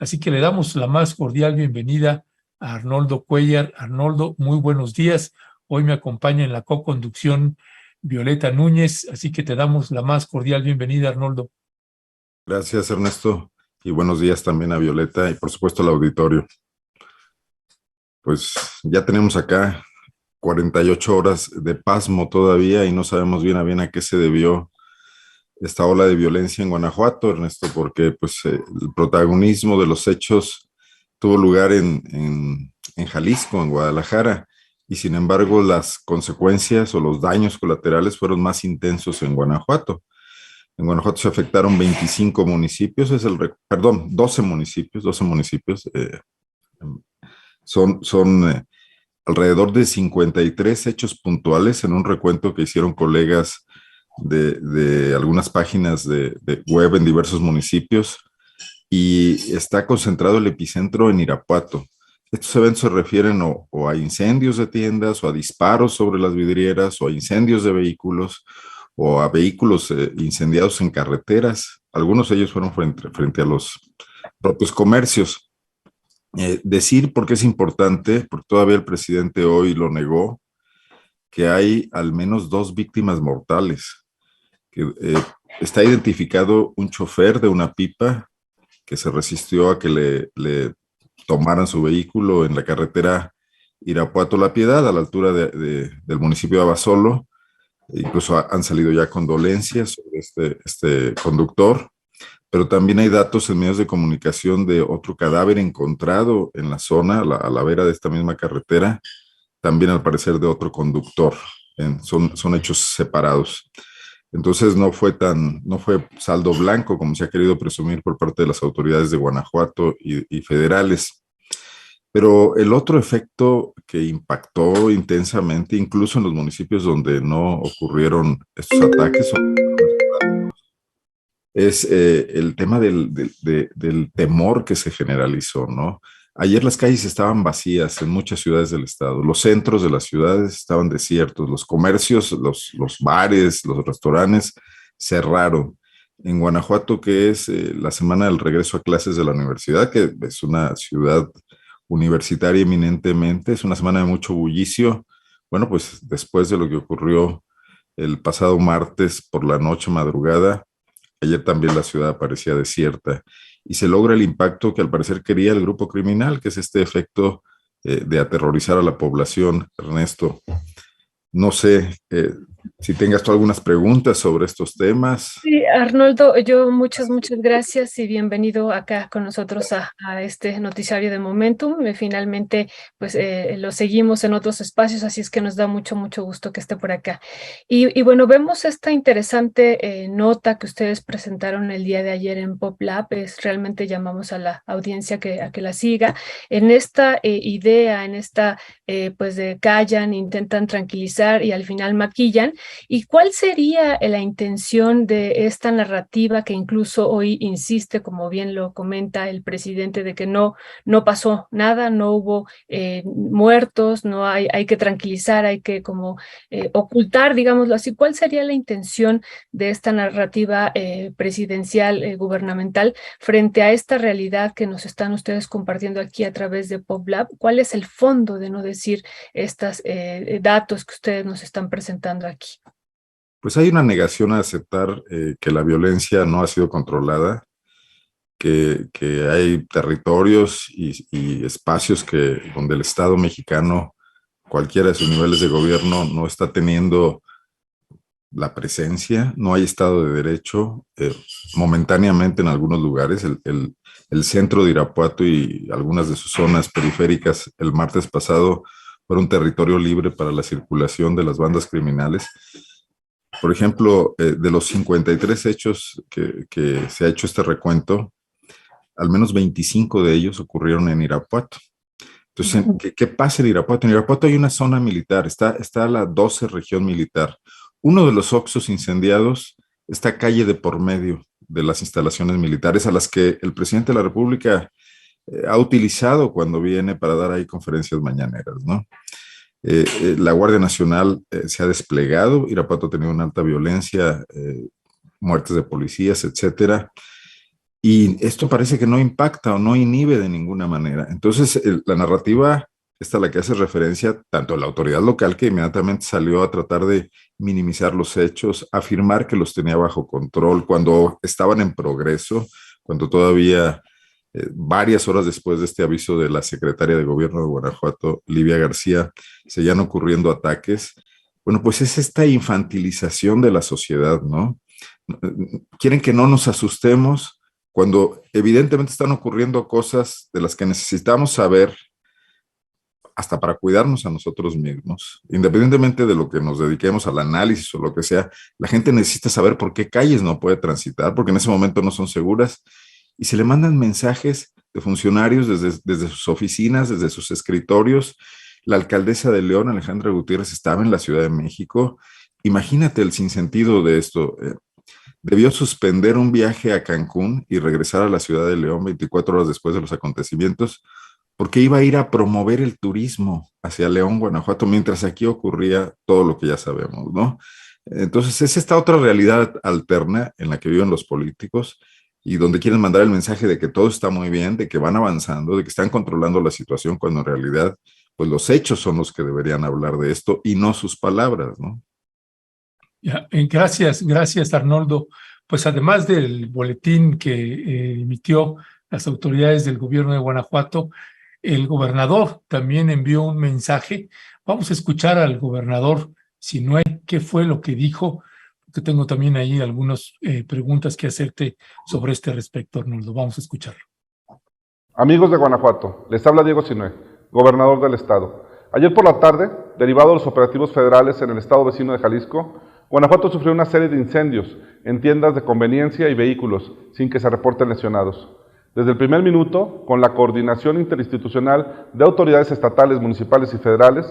Así que le damos la más cordial bienvenida a Arnoldo Cuéllar. Arnoldo, muy buenos días. Hoy me acompaña en la co-conducción Violeta Núñez, así que te damos la más cordial bienvenida, Arnoldo. Gracias, Ernesto, y buenos días también a Violeta y por supuesto al auditorio. Pues ya tenemos acá 48 horas de pasmo todavía y no sabemos bien a qué se debió esta ola de violencia en Guanajuato, Ernesto, porque el protagonismo de los hechos tuvo lugar en Jalisco, en Guadalajara, y sin embargo las consecuencias o los daños colaterales fueron más intensos en Guanajuato. En Guanajuato se afectaron 25 municipios, 12 municipios. Son alrededor de 53 hechos puntuales en un recuento que hicieron colegas de algunas páginas de web en diversos municipios, y está concentrado el epicentro en Irapuato. Estos eventos se refieren o a incendios de tiendas, o a disparos sobre las vidrieras, o a incendios de vehículos, o a vehículos incendiados en carreteras. Algunos de ellos fueron frente a los propios comercios. Decir por qué es importante, porque todavía el presidente hoy lo negó, que hay al menos 2 víctimas mortales. Está identificado un chofer de una pipa que se resistió a que le tomaran su vehículo en la carretera Irapuato-La Piedad, a la altura del municipio de Abasolo. Incluso han salido ya condolencias sobre este conductor, pero también hay datos en medios de comunicación de otro cadáver encontrado en la zona, a la vera de esta misma carretera, también al parecer de otro conductor. Son hechos separados. Entonces no fue saldo blanco como se ha querido presumir por parte de las autoridades de Guanajuato y federales. Pero el otro efecto que impactó intensamente, incluso en los municipios donde no ocurrieron estos ataques, es el tema del temor que se generalizó, ¿no? Ayer las calles estaban vacías en muchas ciudades del estado, los centros de las ciudades estaban desiertos, los comercios, los bares, los restaurantes cerraron. En Guanajuato, que es la semana del regreso a clases de la universidad, que es una ciudad universitaria eminentemente, es una semana de mucho bullicio. Bueno, pues después de lo que ocurrió el pasado martes por la noche madrugada, ayer también la ciudad parecía desierta y se logra el impacto que al parecer quería el grupo criminal, que es este efecto de aterrorizar a la población, Ernesto. No sé si tengas tú algunas preguntas sobre estos temas. Sí, Arnoldo, yo muchas gracias y bienvenido acá con nosotros a este noticiario de Momentum. Finalmente, pues lo seguimos en otros espacios, así es que nos da mucho gusto que esté por acá. Y bueno, vemos esta interesante nota que ustedes presentaron el día de ayer en PopLab. Realmente llamamos a la audiencia a que la siga. En esta idea, en esta pues de callan, intentan tranquilizar y al final maquillan. ¿Y cuál sería la intención de esta narrativa que incluso hoy insiste, como bien lo comenta el presidente, de que no pasó nada, no hubo muertos, no hay que tranquilizar, hay que como ocultar, digámoslo así? ¿Cuál sería la intención de esta narrativa presidencial, gubernamental, frente a esta realidad que nos están ustedes compartiendo aquí a través de PopLab? ¿Cuál es el fondo de no decir estos datos que ustedes nos están presentando aquí? Pues hay una negación a aceptar que la violencia no ha sido controlada, que hay territorios y espacios donde el Estado mexicano, cualquiera de sus niveles de gobierno, no está teniendo la presencia, no hay Estado de Derecho. Momentáneamente en algunos lugares, el centro de Irapuato y algunas de sus zonas periféricas el martes pasado fueron territorio libre para la circulación de las bandas criminales. Por ejemplo, de los 53 hechos que se ha hecho este recuento, al menos 25 de ellos ocurrieron en Irapuato. Entonces, ¿qué pasa en Irapuato? En Irapuato hay una zona militar, está la 12 región militar. Uno de los Oxxos incendiados está calle de por medio de las instalaciones militares a las que el presidente de la República ha utilizado cuando viene para dar ahí conferencias mañaneras, ¿no? La Guardia Nacional se ha desplegado. Irapuato ha tenido una alta violencia, muertes de policías, etcétera. Y esto parece que no impacta o no inhibe de ninguna manera. Entonces, la narrativa, esta a la que hace referencia tanto la autoridad local, que inmediatamente salió a tratar de minimizar los hechos, afirmar que los tenía bajo control cuando estaban en progreso, cuando todavía varias horas después de este aviso de la secretaria de Gobierno de Guanajuato, Livia García, seguían ocurriendo ataques. Bueno, pues es esta infantilización de la sociedad, ¿no? Quieren que no nos asustemos cuando evidentemente están ocurriendo cosas de las que necesitamos saber hasta para cuidarnos a nosotros mismos, independientemente de lo que nos dediquemos al análisis o lo que sea. La gente necesita saber por qué calles no puede transitar, porque en ese momento no son seguras, y se le mandan mensajes de funcionarios desde sus oficinas, desde sus escritorios. La alcaldesa de León, Alejandra Gutiérrez, estaba en la Ciudad de México. Imagínate el sinsentido de esto. Debió suspender un viaje a Cancún y regresar a la Ciudad de León 24 horas después de los acontecimientos, porque iba a ir a promover el turismo hacia León, Guanajuato, mientras aquí ocurría todo lo que ya sabemos, ¿no? Entonces, es esta otra realidad alterna en la que viven los políticos y donde quieren mandar el mensaje de que todo está muy bien, de que van avanzando, de que están controlando la situación, cuando en realidad, pues los hechos son los que deberían hablar de esto y no sus palabras, ¿no? Gracias, Arnoldo. Pues además del boletín que emitió las autoridades del gobierno de Guanajuato, el gobernador también envió un mensaje. Vamos a escuchar al gobernador Sinue, qué fue lo que dijo, porque tengo también ahí algunas preguntas que hacerte sobre este respecto, Arnoldo. Vamos a escucharlo. Amigos de Guanajuato, les habla Diego Sinue, gobernador del estado. Ayer por la tarde, derivado de los operativos federales en el estado vecino de Jalisco, Guanajuato sufrió una serie de incendios en tiendas de conveniencia y vehículos, sin que se reporten lesionados. Desde el primer minuto, con la coordinación interinstitucional de autoridades estatales, municipales y federales,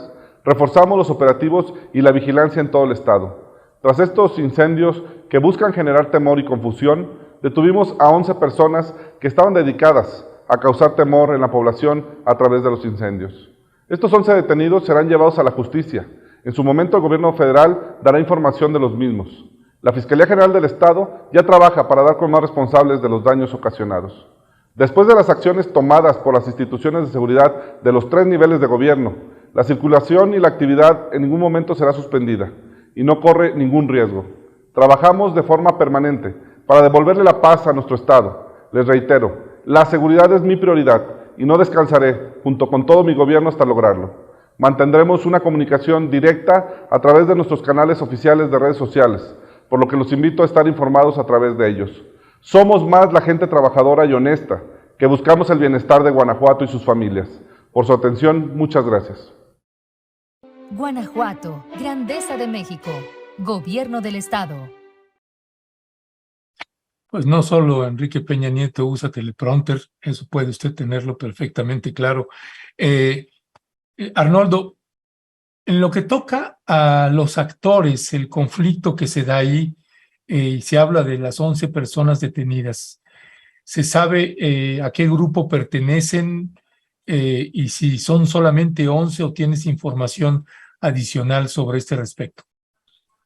reforzamos los operativos y la vigilancia en todo el estado. Tras estos incendios que buscan generar temor y confusión, detuvimos a 11 personas que estaban dedicadas a causar temor en la población a través de los incendios. Estos 11 detenidos serán llevados a la justicia. En su momento, el gobierno federal dará información de los mismos. La Fiscalía General del Estado ya trabaja para dar con más responsables de los daños ocasionados. Después de las acciones tomadas por las instituciones de seguridad de los 3 niveles de gobierno, la circulación y la actividad en ningún momento será suspendida y no corre ningún riesgo. Trabajamos de forma permanente para devolverle la paz a nuestro Estado. Les reitero, la seguridad es mi prioridad y no descansaré junto con todo mi gobierno hasta lograrlo. Mantendremos una comunicación directa a través de nuestros canales oficiales de redes sociales, por lo que los invito a estar informados a través de ellos. Somos más la gente trabajadora y honesta, que buscamos el bienestar de Guanajuato y sus familias. Por su atención, muchas gracias. Guanajuato, Grandeza de México, Gobierno del Estado. Pues no solo Enrique Peña Nieto usa teleprompter, eso puede usted tenerlo perfectamente claro. Arnoldo, en lo que toca a los actores, el conflicto que se da ahí, y se habla de las 11 personas detenidas, ¿se sabe a qué grupo pertenecen y si son solamente 11 o tienes información adicional sobre este respecto?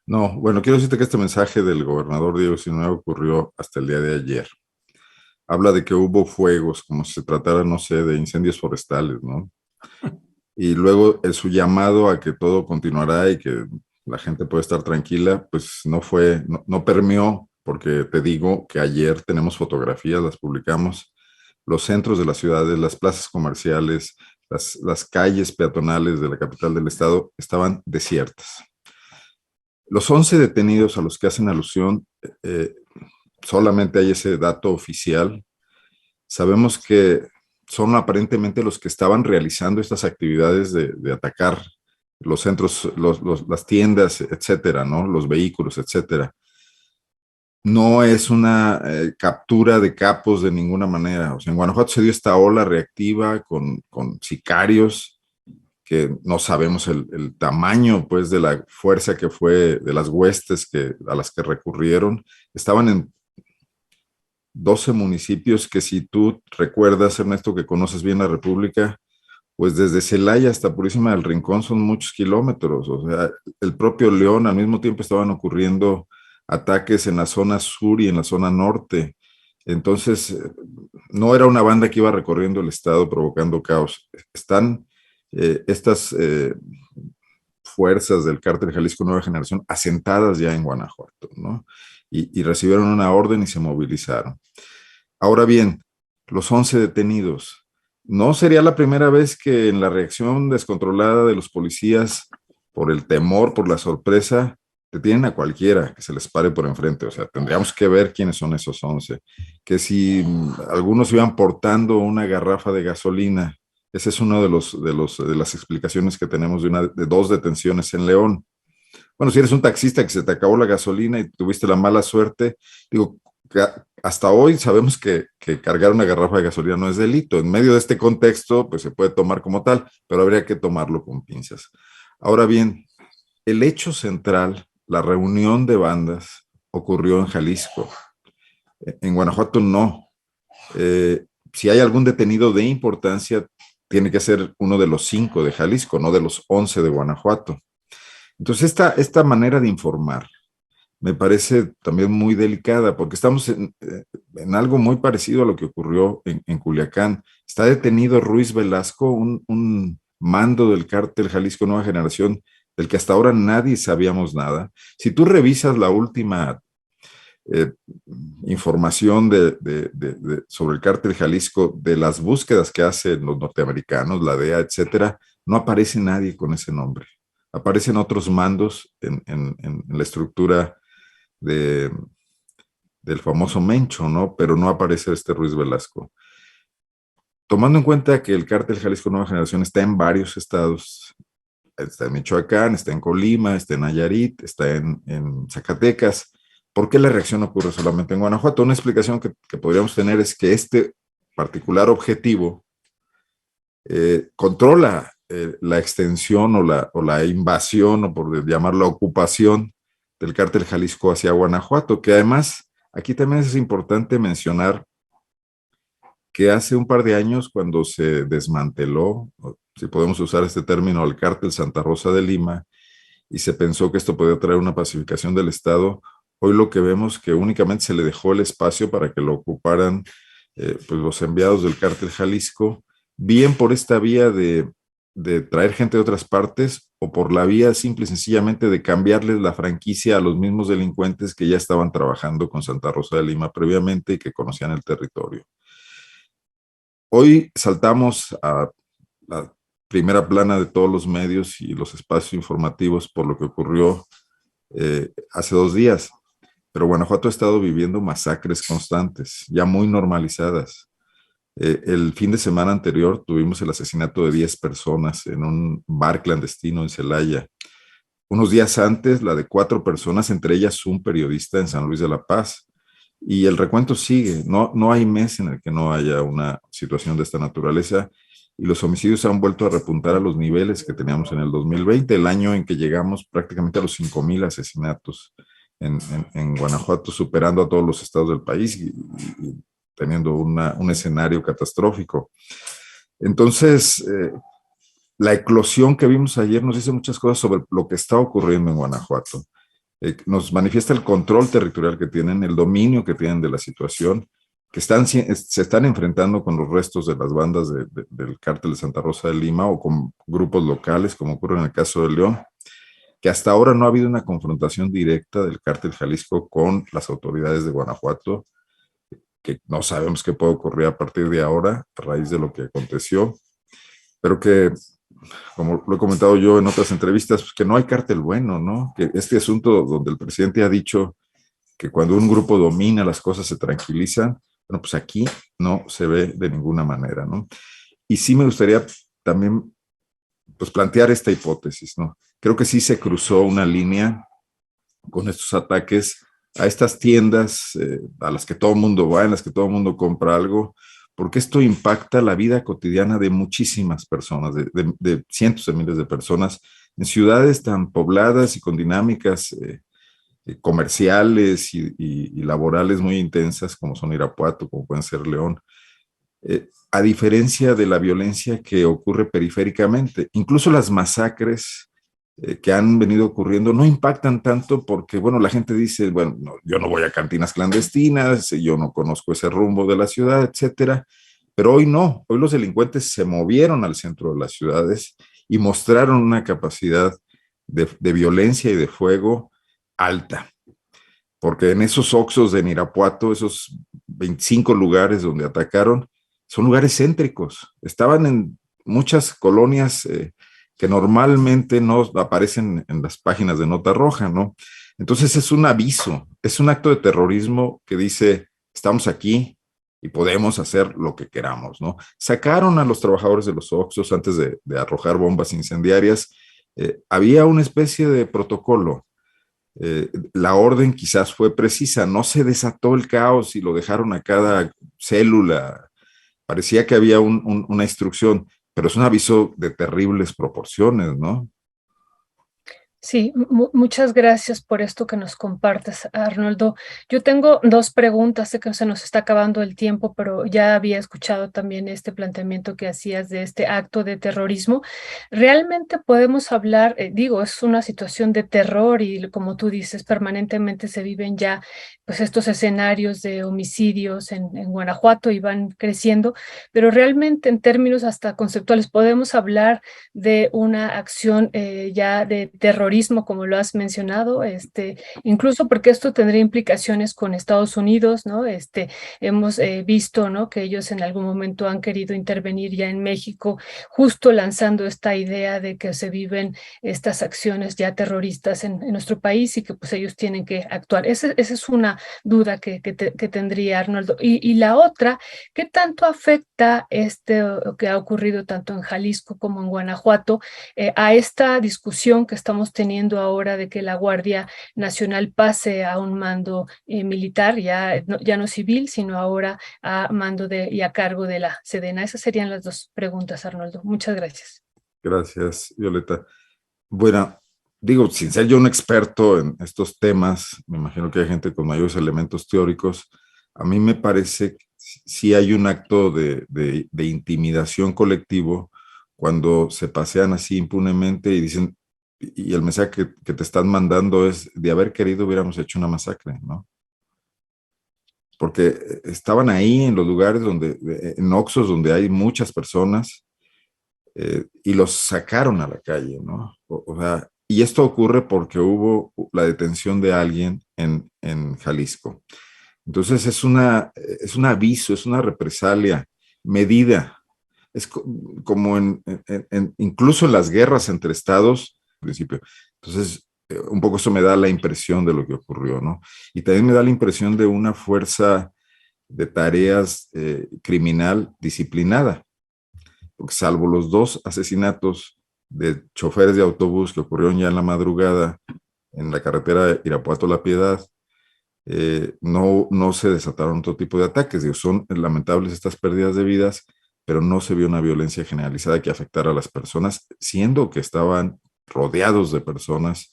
No, bueno, quiero decirte que este mensaje del gobernador Diego Sinue ocurrió hasta el día de ayer. Habla de que hubo fuegos, como si se tratara, no sé, de incendios forestales, ¿no? Y luego su llamado a que todo continuará y que la gente puede estar tranquila, pues no permeó, porque te digo que ayer tenemos fotografías, las publicamos, los centros de las ciudades, las plazas comerciales, las calles peatonales de la capital del estado estaban desiertas. Los 11 detenidos a los que hacen alusión, solamente hay ese dato oficial. Sabemos que son aparentemente los que estaban realizando estas actividades de atacar los centros, las tiendas, etcétera, ¿no? Los vehículos, etcétera. No es una captura de capos de ninguna manera. O sea, en Guanajuato se dio esta ola reactiva con sicarios que no sabemos el tamaño, pues, de la fuerza que fue, de las huestes a las que recurrieron. Estaban en 12 municipios que, si tú recuerdas, Ernesto, que conoces bien la República, pues desde Celaya hasta Purísima del Rincón son muchos kilómetros. O sea, el propio León, al mismo tiempo estaban ocurriendo ataques en la zona sur y en la zona norte. Entonces, no era una banda que iba recorriendo el estado provocando caos. Están estas fuerzas del Cártel Jalisco Nueva Generación asentadas ya en Guanajuato, ¿no? Y recibieron una orden y se movilizaron. Ahora bien, los 11 detenidos. No sería la primera vez que en la reacción descontrolada de los policías, por el temor, por la sorpresa, detienen a cualquiera que se les pare por enfrente. O sea, tendríamos que ver quiénes son esos 11. Que si algunos iban portando una garrafa de gasolina, ese es uno de las explicaciones que tenemos de 2 detenciones en León. Bueno, si eres un taxista que se te acabó la gasolina y tuviste la mala suerte, digo, hasta hoy sabemos que cargar una garrafa de gasolina no es delito. En medio de este contexto, pues se puede tomar como tal, pero habría que tomarlo con pinzas. Ahora bien, el hecho central, la reunión de bandas, ocurrió en Jalisco. En Guanajuato no. Si hay algún detenido de importancia, tiene que ser uno de los 5 de Jalisco, no de los 11 de Guanajuato. Entonces, esta manera de informar me parece también muy delicada, porque estamos en algo muy parecido a lo que ocurrió en Culiacán. Está detenido Ruiz Velasco, un mando del Cártel Jalisco Nueva Generación, del que hasta ahora nadie sabíamos nada. Si tú revisas la última información sobre el Cártel Jalisco, de las búsquedas que hacen los norteamericanos, la DEA, etcétera, no aparece nadie con ese nombre. Aparecen otros mandos en la estructura del famoso Mencho, ¿no? Pero no aparece este Ruiz Velasco. Tomando en cuenta que el Cártel Jalisco Nueva Generación está en varios estados, está en Michoacán, está en Colima, está en Nayarit, está en Zacatecas, ¿por qué la reacción ocurre solamente en Guanajuato? Una explicación que podríamos tener es que este particular objetivo controla la extensión o la invasión, o por llamarlo ocupación, del Cártel Jalisco hacia Guanajuato, que además aquí también es importante mencionar que hace un par de años, cuando se desmanteló, si podemos usar este término, el Cártel Santa Rosa de Lima, y se pensó que esto podía traer una pacificación del Estado, hoy lo que vemos es que únicamente se le dejó el espacio para que lo ocuparan pues los enviados del Cártel Jalisco, bien por esta vía de traer gente de otras partes, o por la vía simple y sencillamente de cambiarles la franquicia a los mismos delincuentes que ya estaban trabajando con Santa Rosa de Lima previamente y que conocían el territorio. Hoy saltamos a la primera plana de todos los medios y los espacios informativos por lo que ocurrió hace 2 días, pero Guanajuato ha estado viviendo masacres constantes, ya muy normalizadas. El fin de semana anterior tuvimos el asesinato de 10 personas en un bar clandestino en Celaya. Unos días antes, la de 4 personas, entre ellas un periodista en San Luis de la Paz. Y el recuento sigue. No hay mes en el que no haya una situación de esta naturaleza. Y los homicidios han vuelto a repuntar a los niveles que teníamos en el 2020, el año en que llegamos prácticamente a los 5,000 asesinatos en Guanajuato, superando a todos los estados del país y teniendo un escenario catastrófico. Entonces, la eclosión que vimos ayer nos dice muchas cosas sobre lo que está ocurriendo en Guanajuato. Nos manifiesta el control territorial que tienen, el dominio que tienen de la situación, que se están enfrentando con los restos de las bandas del Cártel de Santa Rosa de Lima o con grupos locales, como ocurre en el caso de León, que hasta ahora no ha habido una confrontación directa del Cártel Jalisco con las autoridades de Guanajuato, que no sabemos qué puede ocurrir a partir de ahora, a raíz de lo que aconteció, pero que, como lo he comentado yo en otras entrevistas, pues que no hay cártel bueno, ¿no? Que este asunto donde el presidente ha dicho que cuando un grupo domina las cosas se tranquilizan, bueno, pues aquí no se ve de ninguna manera, ¿no? Y sí me gustaría también, pues, plantear esta hipótesis, ¿no? Creo que sí se cruzó una línea con estos ataques a estas tiendas a las que todo el mundo va, en las que todo el mundo compra algo, porque esto impacta la vida cotidiana de muchísimas personas, de cientos de miles de personas, en ciudades tan pobladas y con dinámicas comerciales y laborales muy intensas, como son Irapuato, como pueden ser León, a diferencia de la violencia que ocurre periféricamente. Incluso las masacres que han venido ocurriendo no impactan tanto porque, bueno, la gente dice, bueno, no, yo no voy a cantinas clandestinas, yo no conozco ese rumbo de la ciudad, etcétera. Pero hoy no, hoy los delincuentes se movieron al centro de las ciudades y mostraron una capacidad de violencia y de fuego alta. Porque en esos Oxxos de Irapuato, esos 25 lugares donde atacaron, son lugares céntricos. Estaban en muchas colonias que normalmente no aparecen en las páginas de Nota Roja, ¿no? Entonces es un aviso, es un acto de terrorismo que dice, estamos aquí y podemos hacer lo que queramos, ¿no? Sacaron a los trabajadores de los Oxxos antes de arrojar bombas incendiarias. Había una especie de protocolo. La orden quizás fue precisa, no se desató el caos y lo dejaron a cada célula. Parecía que había una instrucción, pero es un aviso de terribles proporciones, ¿no? Sí, muchas gracias por esto que nos compartes, Arnoldo. Yo tengo dos preguntas, sé que se nos está acabando el tiempo, pero ya había escuchado también este planteamiento que hacías de este acto de terrorismo. ¿Realmente podemos hablar, digo, es una situación de terror y como tú dices, permanentemente se viven ya pues estos escenarios de homicidios en Guanajuato y van creciendo, pero realmente en términos hasta conceptuales podemos hablar de una acción ya de terrorismo, como lo has mencionado, incluso porque esto tendría implicaciones con Estados Unidos, ¿no? Hemos visto, ¿no?, que ellos en algún momento han querido intervenir ya en México, justo lanzando esta idea de que se viven estas acciones ya terroristas en nuestro país y que pues ellos tienen que actuar. Esa es una duda que tendría Arnoldo. Y la otra, ¿qué tanto afecta que ha ocurrido tanto en Jalisco como en Guanajuato a esta discusión que estamos teniendo ahora de que la Guardia Nacional pase a un mando militar, ya no civil, sino ahora a mando y a cargo de la Sedena? Esas serían las dos preguntas, Arnoldo. Muchas gracias. Gracias, Violeta. Bueno, digo, sin ser yo un experto en estos temas, me imagino que hay gente con mayores elementos teóricos. A mí me parece que sí hay un acto de intimidación colectivo cuando se pasean así impunemente y dicen, y el mensaje que te están mandando es, de haber querido hubiéramos hecho una masacre, ¿no? Porque estaban ahí en los lugares en Oxxos donde hay muchas personas, y los sacaron a la calle, ¿no? O sea, y esto ocurre porque hubo la detención de alguien en Jalisco. Entonces es un aviso, es una represalia medida. Es como incluso en las guerras entre estados, al principio. Entonces, un poco eso me da la impresión de lo que ocurrió, ¿no? Y también me da la impresión de una fuerza de tareas criminal disciplinada, porque salvo los dos asesinatos de choferes de autobús que ocurrieron ya en la madrugada en la carretera Irapuato-La Piedad, no se desataron otro tipo de ataques. Digo, son lamentables estas pérdidas de vidas, pero no se vio una violencia generalizada que afectara a las personas, siendo que estaban rodeados de personas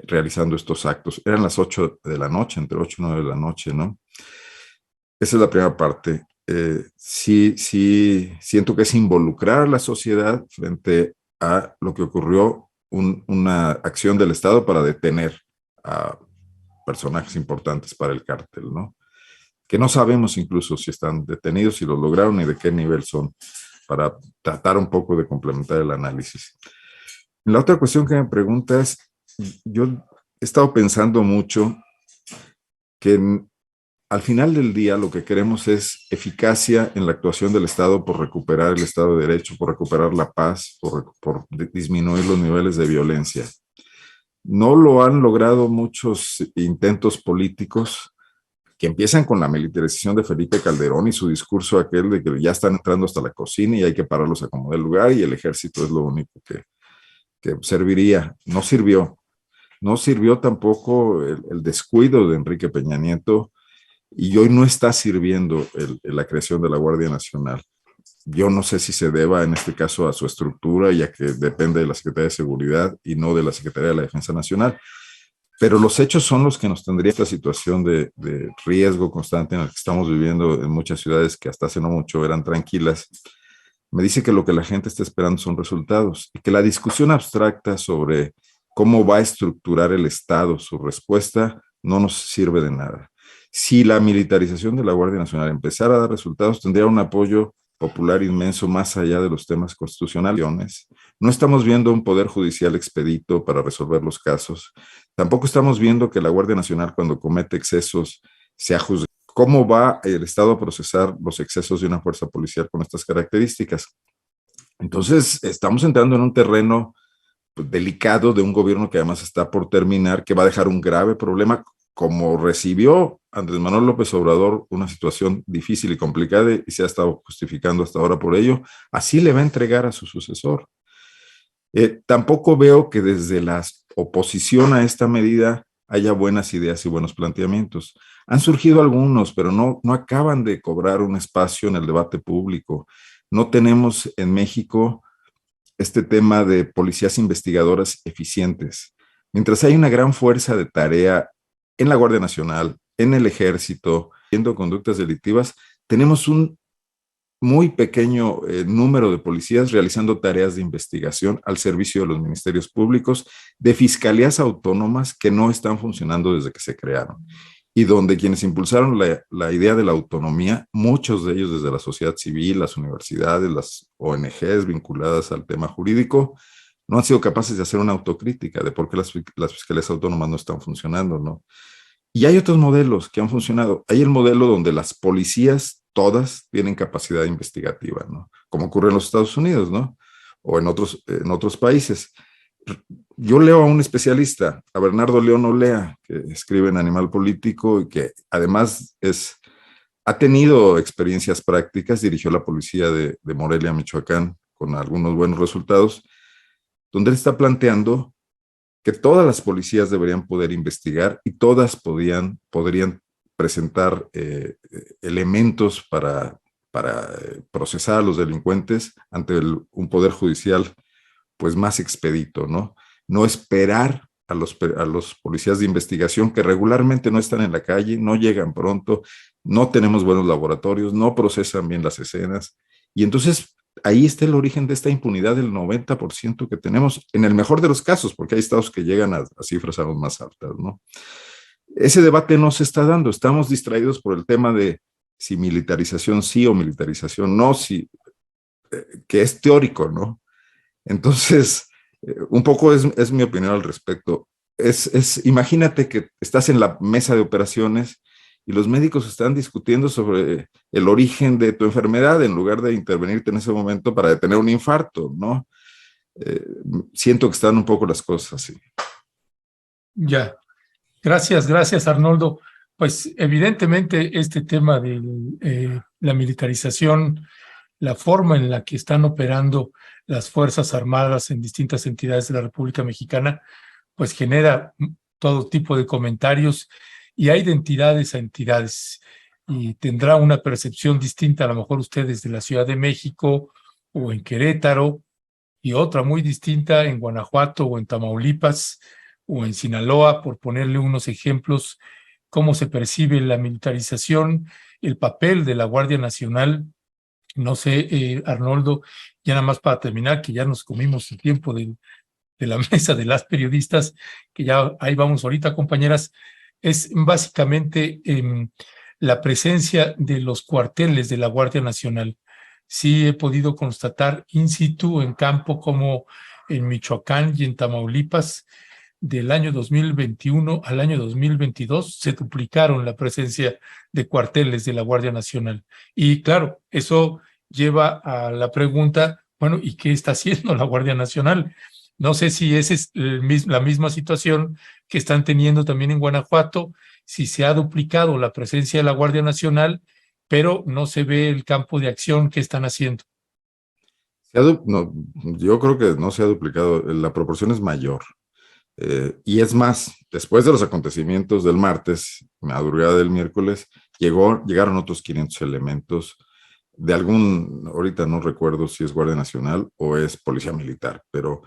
realizando estos actos. Eran las 8 de la noche, entre 8 y 9 de la noche, ¿no? Esa es la primera parte. Sí, siento que es involucrar a la sociedad frente a lo que ocurrió, una acción del Estado para detener a personajes importantes para el cártel, ¿no? Que no sabemos incluso si están detenidos, si lo lograron y de qué nivel son, para tratar un poco de complementar el análisis. La otra cuestión que me preguntas, yo he estado pensando mucho que al final del día lo que queremos es eficacia en la actuación del Estado por recuperar el Estado de Derecho, por recuperar la paz, por disminuir los niveles de violencia. No lo han logrado muchos intentos políticos que empiezan con la militarización de Felipe Calderón y su discurso aquel de que ya están entrando hasta la cocina y hay que pararlos a como del lugar y el ejército es lo único que serviría. No sirvió. No sirvió tampoco el descuido de Enrique Peña Nieto, y hoy no está sirviendo la creación de la Guardia Nacional. Yo no sé si se deba en este caso a su estructura, ya que depende de la Secretaría de Seguridad y no de la Secretaría de la Defensa Nacional. Pero los hechos son los que nos tendría esta situación de riesgo constante en la que estamos viviendo en muchas ciudades que hasta hace no mucho eran tranquilas. Me dice que lo que la gente está esperando son resultados y que la discusión abstracta sobre cómo va a estructurar el Estado su respuesta, no nos sirve de nada. Si la militarización de la Guardia Nacional empezara a dar resultados, tendría un apoyo popular inmenso más allá de los temas constitucionales. No estamos viendo un poder judicial expedito para resolver los casos. Tampoco estamos viendo que la Guardia Nacional, cuando comete excesos, sea juzgada. ¿Cómo va el Estado a procesar los excesos de una fuerza policial con estas características? Entonces, estamos entrando en un terreno delicado de un gobierno que además está por terminar, que va a dejar un grave problema, como recibió Andrés Manuel López Obrador una situación difícil y complicada y se ha estado justificando hasta ahora por ello, así le va a entregar a su sucesor. Tampoco veo que desde la oposición a esta medida haya buenas ideas y buenos planteamientos. Han surgido algunos, pero no acaban de cobrar un espacio en el debate público. No tenemos en México este tema de policías investigadoras eficientes. Mientras hay una gran fuerza de tarea en la Guardia Nacional, en el Ejército, viendo conductas delictivas, tenemos un muy pequeño número de policías realizando tareas de investigación al servicio de los ministerios públicos, de fiscalías autónomas que no están funcionando desde que se crearon, y donde quienes impulsaron la idea de la autonomía, muchos de ellos desde la sociedad civil, las universidades, las ONGs vinculadas al tema jurídico, no han sido capaces de hacer una autocrítica de por qué las fiscalías autónomas no están funcionando, ¿no? Y hay otros modelos que han funcionado. Hay el modelo donde las policías todas tienen capacidad investigativa, ¿no? Como ocurre en los Estados Unidos, ¿no? O en otros países. Yo leo a un especialista, a Bernardo León Olea, que escribe en Animal Político y que además ha tenido experiencias prácticas, dirigió la policía de Morelia, Michoacán, con algunos buenos resultados, donde él está planteando que todas las policías deberían poder investigar y todas podrían presentar elementos para procesar a los delincuentes ante un poder judicial pues más expedito, ¿no? No esperar a los policías de investigación que regularmente no están en la calle, no llegan pronto, no tenemos buenos laboratorios, no procesan bien las escenas, y entonces ahí está el origen de esta impunidad del 90% que tenemos, en el mejor de los casos, porque hay estados que llegan a cifras aún más altas, ¿no? Ese debate no se está dando, estamos distraídos por el tema de si militarización sí o militarización no, que es teórico, ¿no? Entonces, un poco es mi opinión al respecto. Imagínate que estás en la mesa de operaciones y los médicos están discutiendo sobre el origen de tu enfermedad en lugar de intervenirte en ese momento para detener un infarto, ¿no? Siento que están un poco las cosas así. Ya. Gracias, Arnoldo. Pues evidentemente este tema de la militarización, la forma en la que están operando las Fuerzas Armadas en distintas entidades de la República Mexicana, pues genera todo tipo de comentarios y hay de entidades a entidades y tendrá una percepción distinta, a lo mejor ustedes de la Ciudad de México o en Querétaro y otra muy distinta en Guanajuato o en Tamaulipas o en Sinaloa, por ponerle unos ejemplos, cómo se percibe la militarización, el papel de la Guardia Nacional. No sé, Arnoldo, ya nada más para terminar, que ya nos comimos el tiempo de la mesa de las periodistas, que ya ahí vamos ahorita, compañeras, es básicamente la presencia de los cuarteles de la Guardia Nacional. Sí he podido constatar in situ, en campo, como en Michoacán y en Tamaulipas, del año 2021 al año 2022 se duplicaron la presencia de cuarteles de la Guardia Nacional. Y claro, eso lleva a la pregunta, bueno, ¿y qué está haciendo la Guardia Nacional? No sé si esa es la misma situación que están teniendo también en Guanajuato, si se ha duplicado la presencia de la Guardia Nacional, pero no se ve el campo de acción que están haciendo. No, yo creo que no se ha duplicado, la proporción es mayor. Y es más, después de los acontecimientos del martes, madrugada del miércoles, llegaron otros 500 elementos de ahorita no recuerdo si es Guardia Nacional o es Policía Militar, pero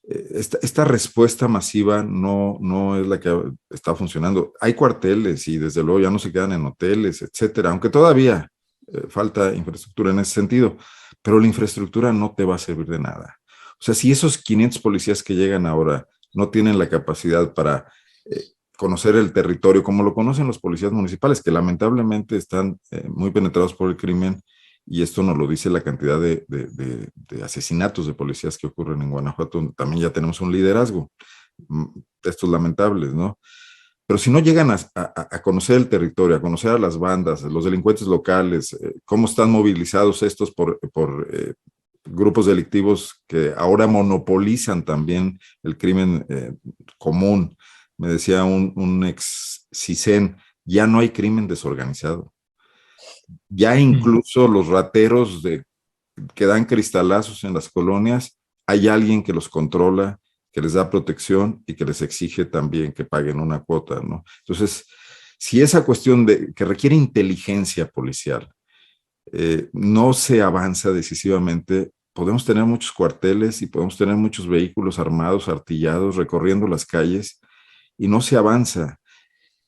esta respuesta masiva no es la que está funcionando. Hay cuarteles y desde luego ya no se quedan en hoteles, etcétera, aunque todavía falta infraestructura en ese sentido, pero la infraestructura no te va a servir de nada. O sea, si esos 500 policías que llegan ahora no tienen la capacidad para conocer el territorio como lo conocen los policías municipales, que lamentablemente están muy penetrados por el crimen, y esto nos lo dice la cantidad de asesinatos de policías que ocurren en Guanajuato, donde también ya tenemos un liderazgo. Estos lamentables, ¿no? Pero si no llegan a conocer el territorio, a conocer a las bandas, los delincuentes locales, cómo están movilizados estos por grupos delictivos que ahora monopolizan también el crimen común. Me decía un ex CISEN, ya no hay crimen desorganizado. Ya incluso los rateros que dan cristalazos en las colonias, hay alguien que los controla, que les da protección y que les exige también que paguen una cuota, ¿no? Entonces, si esa cuestión que requiere inteligencia policial no se avanza decisivamente, podemos tener muchos cuarteles y podemos tener muchos vehículos armados, artillados, recorriendo las calles, y no se avanza.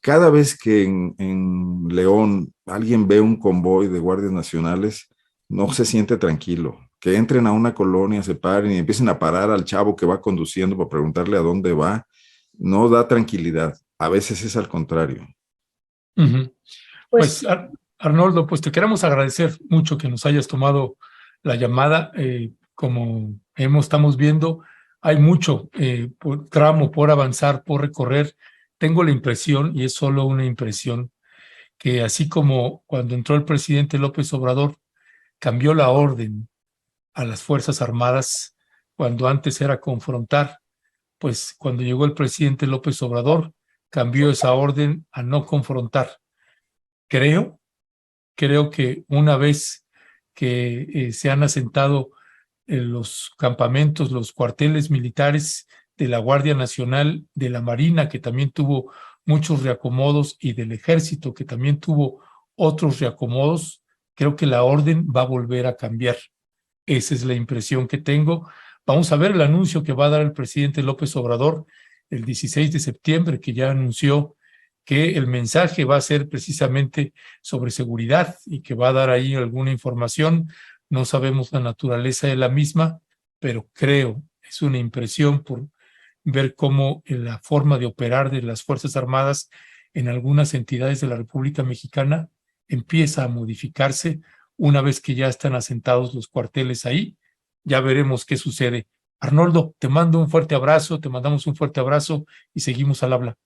Cada vez que en León alguien ve un convoy de guardias nacionales, no se siente tranquilo. Que entren a una colonia, se paren y empiecen a parar al chavo que va conduciendo para preguntarle a dónde va, no da tranquilidad. A veces es al contrario. Pues Arnoldo, pues te queremos agradecer mucho que nos hayas tomado la llamada. Como estamos viendo, hay mucho tramo por avanzar, por recorrer. Tengo la impresión, y es solo una impresión, que así como cuando entró el presidente López Obrador, cambió la orden a las Fuerzas Armadas, cuando antes era confrontar, pues cuando llegó el presidente López Obrador, cambió esa orden a no confrontar. Creo que una vez que se han asentado los campamentos, los cuarteles militares de la Guardia Nacional, de la Marina, que también tuvo muchos reacomodos, y del Ejército, que también tuvo otros reacomodos, creo que la orden va a volver a cambiar. Esa es la impresión que tengo. Vamos a ver el anuncio que va a dar el presidente López Obrador el 16 de septiembre, que ya anunció que el mensaje va a ser precisamente sobre seguridad y que va a dar ahí alguna información. No sabemos la naturaleza de la misma, pero creo, es una impresión por ver cómo la forma de operar de las Fuerzas Armadas en algunas entidades de la República Mexicana empieza a modificarse una vez que ya están asentados los cuarteles ahí. Ya veremos qué sucede. Arnoldo, te mando un fuerte abrazo, te mandamos un fuerte abrazo y seguimos al habla.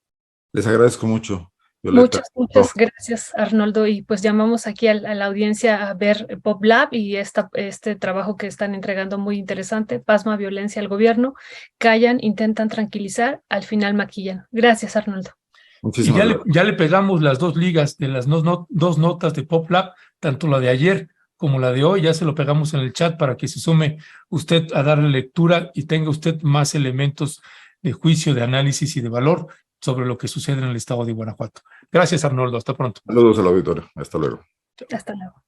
Les agradezco mucho, Violeta. Muchas gracias, Arnoldo. Y pues llamamos aquí a la audiencia a ver Pop Lab y este trabajo que están entregando muy interesante. Pasma violencia al gobierno, callan, intentan tranquilizar, al final maquillan. Gracias, Arnoldo. Y ya le pegamos las dos ligas de las dos notas de Pop Lab, tanto la de ayer como la de hoy, ya se lo pegamos en el chat para que se sume usted a darle lectura y tenga usted más elementos de juicio, de análisis y de valor sobre lo que sucede en el estado de Guanajuato. Gracias, Arnoldo. Hasta pronto. Saludos al auditorio. Hasta luego. Hasta luego.